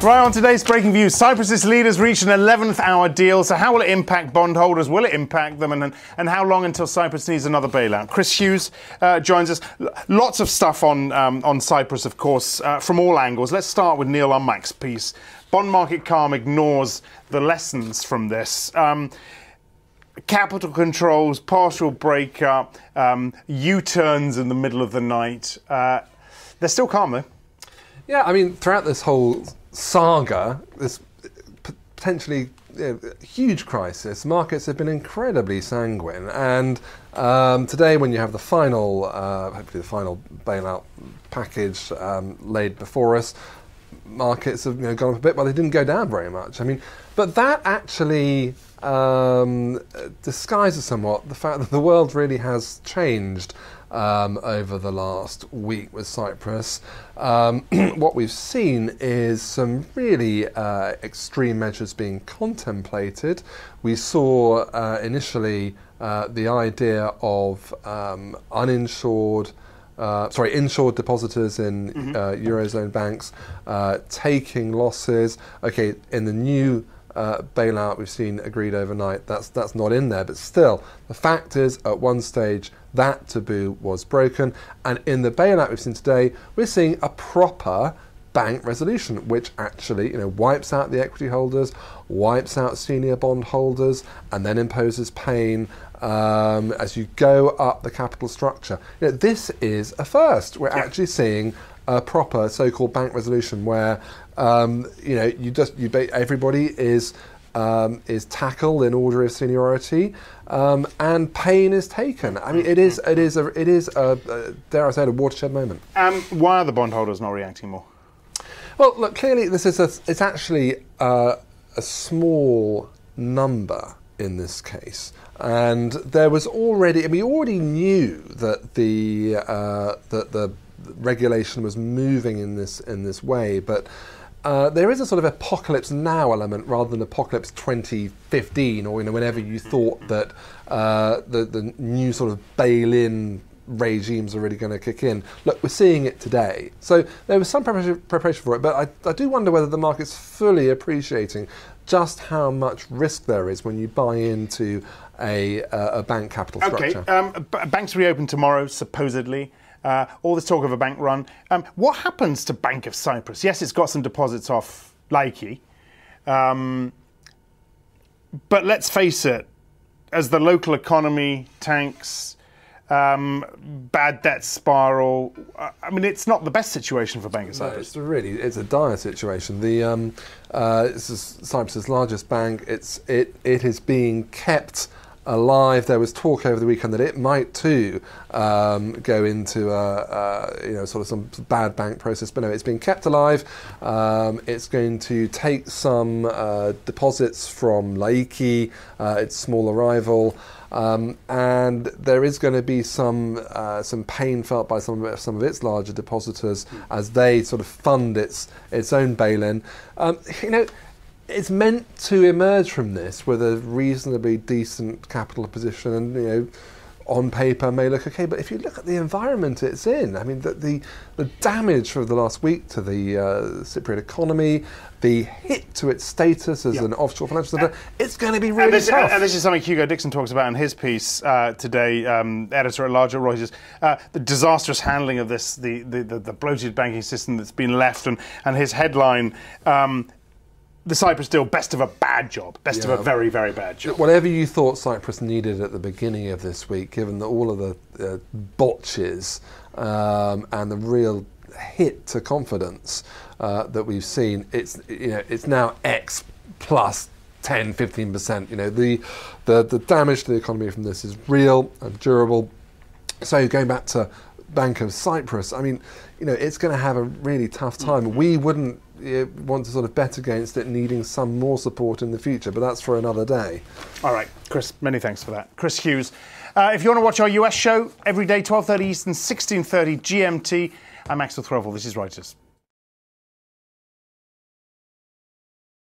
Right, on today's Breaking Views, Cyprus's leaders reached an 11th hour deal. So how will it impact bondholders? Will it impact them? And how long until Cyprus needs another bailout? Chris Hughes joins us. Lots of stuff on Cyprus, of course, from all angles. Let's start with Neil Unmack's piece. Bond market calm ignores the lessons from this. Capital controls, partial breakup, U-turns in the middle of the night. They're still calm, though. Yeah, I mean, throughout this whole saga, this potentially huge crisis, markets have been incredibly sanguine. And today, when you have the final, hopefully the final bailout package laid before us, markets have gone up a bit, but they didn't go down very much. I mean, but that actually disguises somewhat the fact that the world really has changed over the last week with Cyprus. What we've seen is some really extreme measures being contemplated. We saw initially the idea of insured depositors in Eurozone banks taking losses. Okay, in the new bailout we've seen agreed overnight, that's not in there, but still, the fact is, at one stage, that taboo was broken, and in the bailout we've seen today, we're seeing a proper bank resolution, which actually wipes out the equity holders, wipes out senior bond holders, and then imposes pain as you go up the capital structure. This is a first. We're actually seeing a proper so-called bank resolution where everybody is tackled in order of seniority, and pain is taken. I mean, it is a dare I say it, a watershed moment. Why are the bondholders not reacting more? Well, look, clearly this is it's actually a small number in this case, and there was already, we already knew that the regulation was moving in this way, but there is a sort of apocalypse now element rather than apocalypse 2015, or whenever you thought that the new sort of bail-in regimes are really going to kick in. Look, we're seeing it today. So there was some preparation for it, but I do wonder whether the market's fully appreciating just how much risk there is when you buy into a bank capital structure. Okay, banks reopen tomorrow, supposedly. All this talk of a bank run. What happens to Bank of Cyprus? Yes, it's got some deposits off Laiki. But let's face it, as the local economy tanks, bad debt spiral, I mean, it's not the best situation for Bank of Cyprus. No, it's a dire situation. This is Cyprus's largest bank. It is being kept alive. There was talk over the weekend that it might too go into sort of some bad bank process, but no, it's being kept alive. It's going to take some deposits from Laiki, its smaller rival, and there is going to be some pain felt by some of its larger depositors as they sort of fund its own bail-in. It's meant to emerge from this with a reasonably decent capital position, and on paper may look okay. But if you look at the environment it's in, I mean, the damage for the last week to the Cypriot economy, the hit to its status as an offshore financial centre, it's going to be really tough. And this is something Hugo Dixon talks about in his piece today, editor at large at Reuters. The disastrous handling of this, the bloated banking system that's been left, and his headline. The Cyprus deal, best of a bad job, best of a very, very bad job. Whatever you thought Cyprus needed at the beginning of this week, given all of the botches and the real hit to confidence that we've seen, it's now X plus 10, 15%. The damage to the economy from this is real and durable. So going back to Bank of Cyprus, I mean, it's going to have a really tough time. We wouldn't want to sort of bet against it needing some more support in the future, but that's for another day. All right, Chris, many thanks for that. Chris Hughes. If you want to watch our US show every day, 12:30 Eastern, 16:30 GMT, I'm Axel Threlfall. This is Reuters.